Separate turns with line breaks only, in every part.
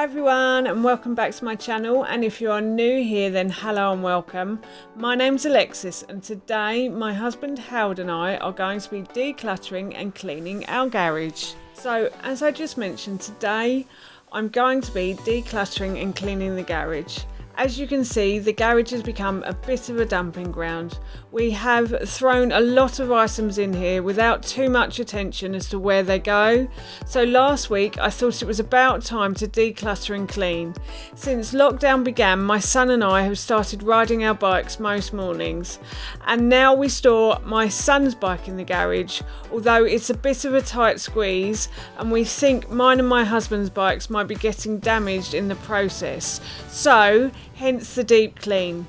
Hi everyone and welcome back to my channel, and if you are new here then hello and welcome. My name's Alexis and today my husband Howard and I are going to be decluttering and cleaning our garage. So as I just mentioned, today I'm going to be decluttering and cleaning the garage. As you can see, the garage has become a bit of a dumping ground. We have thrown a lot of items in here without too much attention as to where they go. So last week I thought it was about time to declutter and clean. Since lockdown began, my son and I have started riding our bikes most mornings. And now we store my son's bike in the garage, although it's a bit of a tight squeeze and we think mine and my husband's bikes might be getting damaged in the process. So hence the deep clean.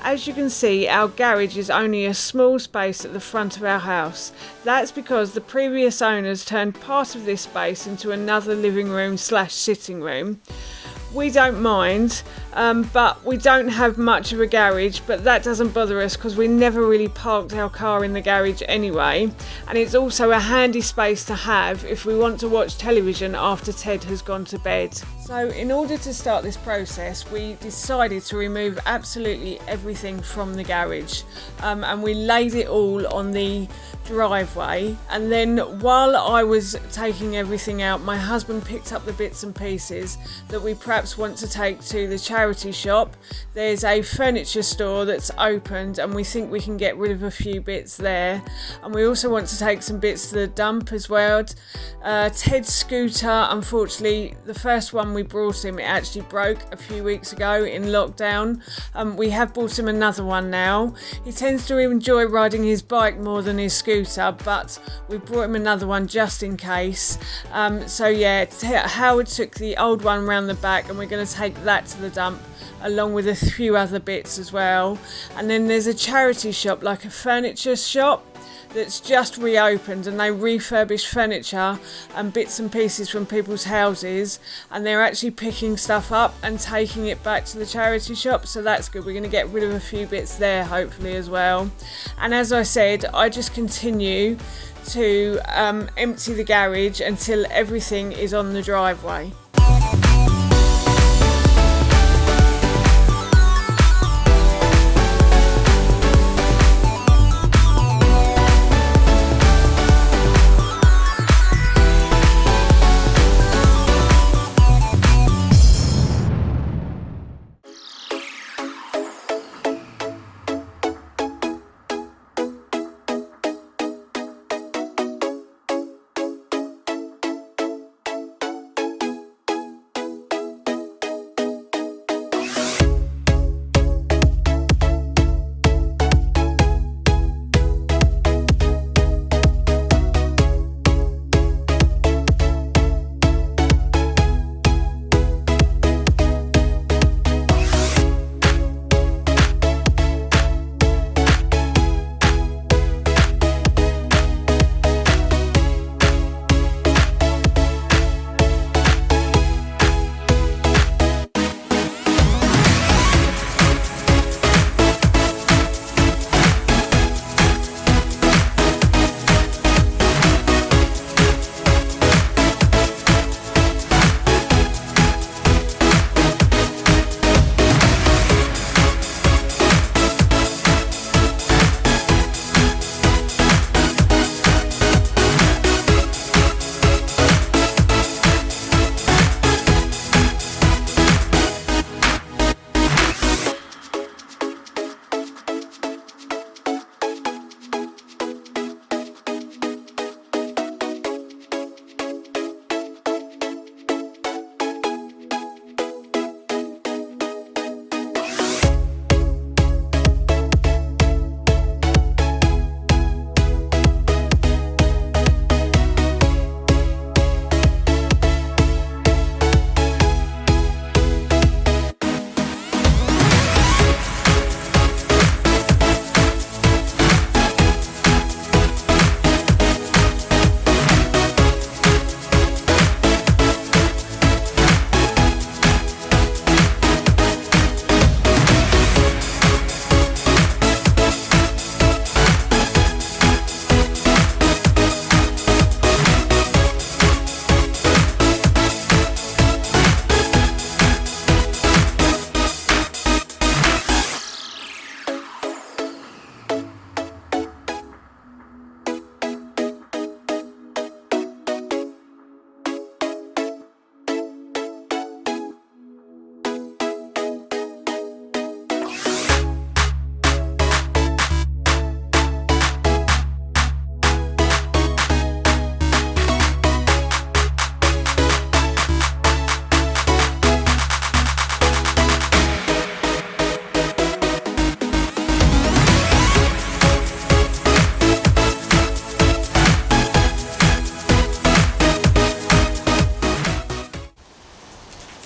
As you can see, our garage is only a small space at the front of our house. That's because the previous owners turned part of this space into another living room / sitting room. We don't mind, but we don't have much of a garage, but that doesn't bother us because we never really parked our car in the garage anyway, and it's also a handy space to have if we want to watch television after Ted has gone to bed. So in order to start this process, we decided to remove absolutely everything from the garage, and we laid it all on the driveway. And then while I was taking everything out, my husband picked up the bits and pieces that we perhaps want to take to the charity shop. There's a furniture store that's opened and we think we can get rid of a few bits there, and we also want to take some bits to the dump as well. Ted's scooter, unfortunately the first one we brought him, it actually broke a few weeks ago in lockdown. We have bought him another one now. He tends to enjoy riding his bike more than his scooter, but we brought him another one just in case. So yeah, Howard took the old one round the back and we're going to take that to the dump along with a few other bits as well. And then there's a charity shop, like a furniture shop, that's just reopened, and they refurbish furniture and bits and pieces from people's houses, and they're actually picking stuff up and taking it back to the charity shop, so that's good. We're going to get rid of a few bits there hopefully as well. And as I said, I just continue to empty the garage until everything is on the driveway.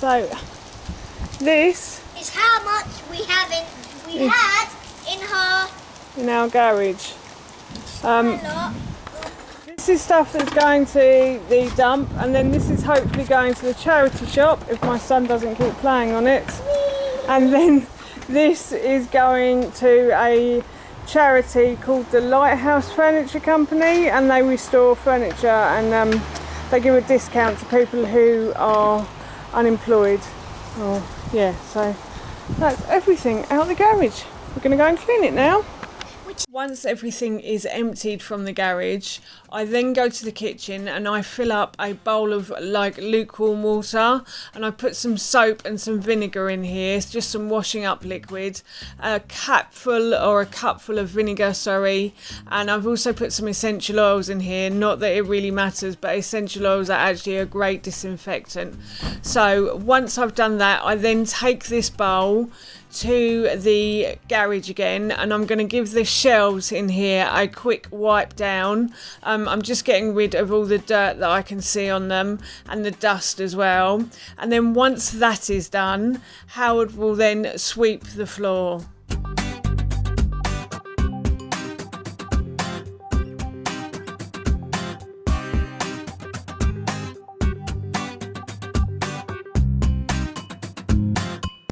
So this
is how much we had in
our garage.
a lot.
This is stuff that's going to the dump, and then this is hopefully going to the charity shop if my son doesn't keep playing on it. And then this is going to a charity called the Lighthouse Furniture Company, and they restore furniture, and they give a discount to people who are unemployed. Oh yeah, so that's everything out the garage. We're going to go and clean it now. Once everything is emptied from the garage, I then go to the kitchen and I fill up a bowl of like lukewarm water, and I put some soap and some vinegar in here. It's just some washing up liquid, a cupful of vinegar, sorry, and I've also put some essential oils in here. Not that it really matters, but essential oils are actually a great disinfectant. So once I've done that, I then take this bowl to the garage again, and I'm going to give the shelves in here a quick wipe down. I'm just getting rid of all the dirt that I can see on them and the dust as well, and then once that is done, Howard will then sweep the floor.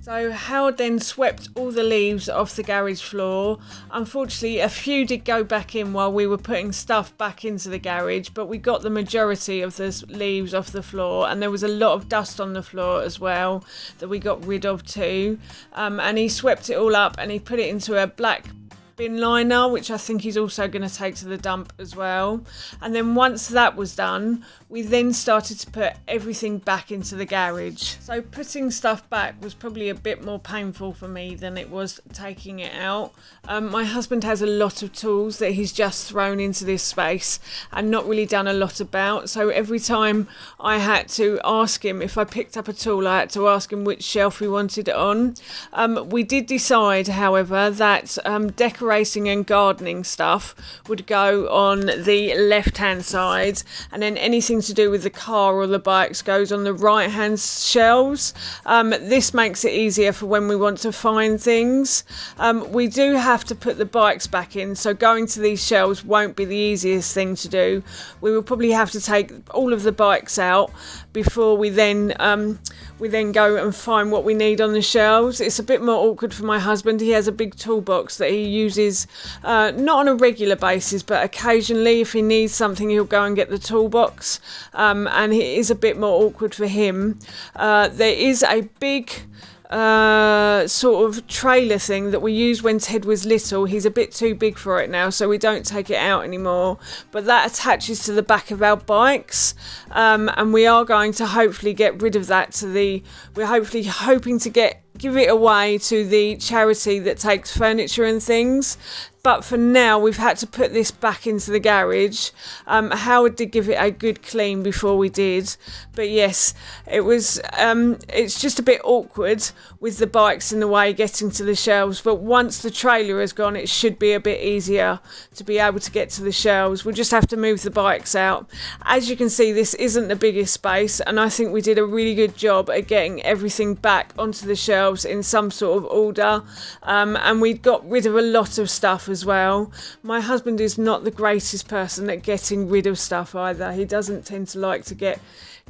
So Howard then swept all the leaves off the garage floor. Unfortunately, a few did go back in while we were putting stuff back into the garage, but we got the majority of the leaves off the floor, and there was a lot of dust on the floor as well that we got rid of too. And he swept it all up and he put it into a black bin liner, which I think he's also going to take to the dump as well. And then once that was done, we then started to put everything back into the garage. So putting stuff back was probably a bit more painful for me than it was taking it out. My husband has a lot of tools that he's just thrown into this space and not really done a lot about. So every time I had to ask him, if I picked up a tool, I had to ask him which shelf he wanted it on. We did decide, however, that decorating and gardening stuff would go on the left hand side, and then anything to do with the car or the bikes goes on the right hand shelves. This makes it easier for when we want to find things. We do have to put the bikes back in, so going to these shelves won't be the easiest thing to do. We will probably have to take all of the bikes out before we then go and find what we need on the shelves. It's a bit more awkward for my husband. He has a big toolbox that he uses not on a regular basis, but occasionally if he needs something he'll go and get the toolbox, and it is a bit more awkward for him. There is a big sort of trailer thing that we used when Ted was little. He's a bit too big for it now, so we don't take it out anymore, but that attaches to the back of our bikes, and we are going to hopefully get rid of that we're hopefully hoping to give it away to the charity that takes furniture and things. But for now, we've had to put this back into the garage. Howard did give it a good clean before we did. But yes, it's just a bit awkward with the bikes in the way getting to the shelves. But once the trailer has gone, it should be a bit easier to be able to get to the shelves. We'll just have to move the bikes out. As you can see, this isn't the biggest space, and I think we did a really good job at getting everything back onto the shelves in some sort of order. And we got rid of a lot of stuff as well. My husband is not the greatest person at getting rid of stuff either. He doesn't tend to like to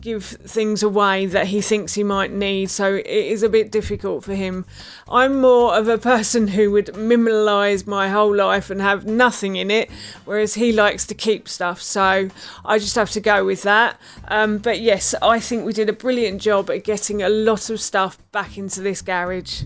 give things away that he thinks he might need, so it is a bit difficult for him. I'm more of a person who would minimalise my whole life and have nothing in it, whereas he likes to keep stuff, so I just have to go with that. But yes, I think we did a brilliant job at getting a lot of stuff back into this garage.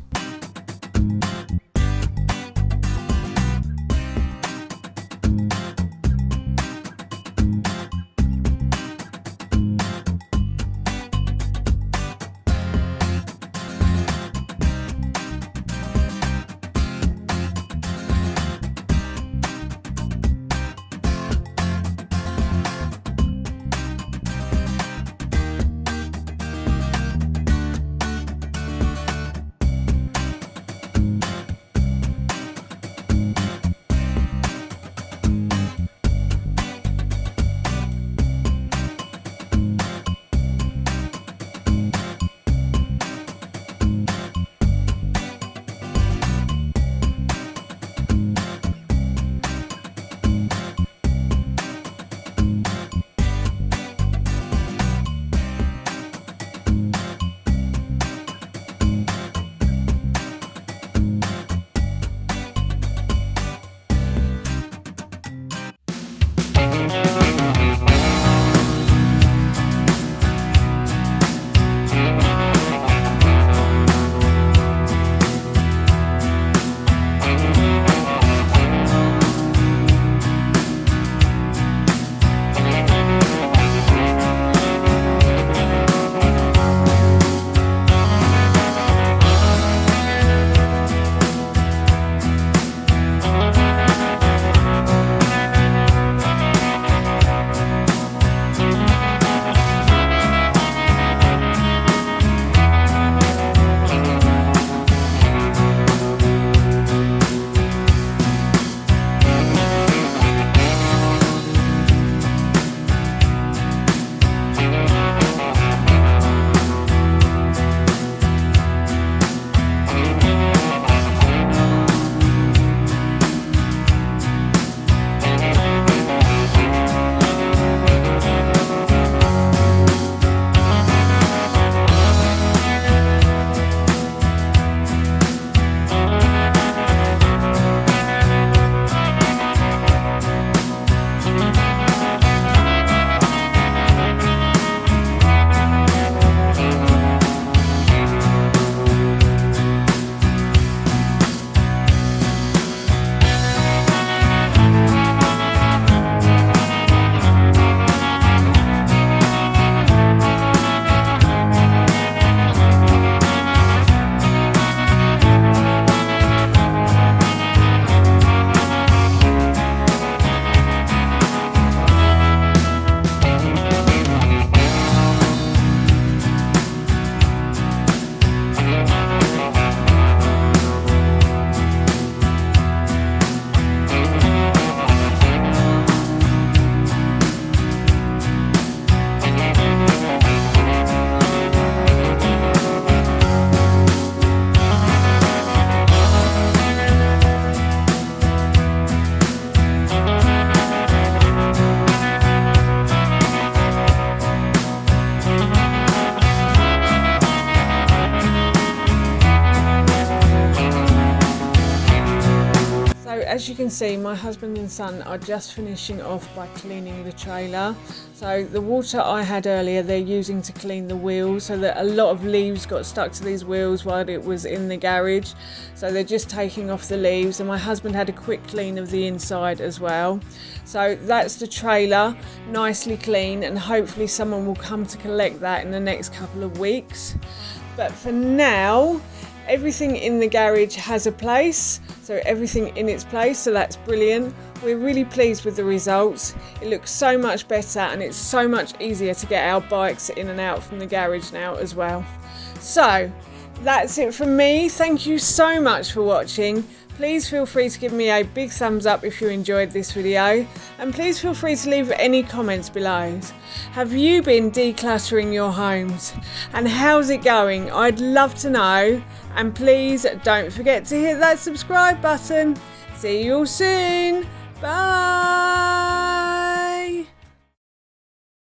as you can see, my husband and son are just finishing off by cleaning the trailer. So the water I had earlier, they're using to clean the wheels, so that a lot of leaves got stuck to these wheels while it was in the garage. So they're just taking off the leaves, and my husband had a quick clean of the inside as well. So that's the trailer, nicely clean, and hopefully someone will come to collect that in the next couple of weeks. But for now, everything in the garage has a place, so everything in its place, so that's brilliant. We're really pleased with the results. It looks so much better, and it's so much easier to get our bikes in and out from the garage now as well. So that's it from me. Thank you so much for watching. Please feel free to give me a big thumbs up if you enjoyed this video, and please feel free to leave any comments below. Have you been decluttering your homes, and how's it going? I'd love to know, and please don't forget to hit that subscribe button. See you all soon. Bye.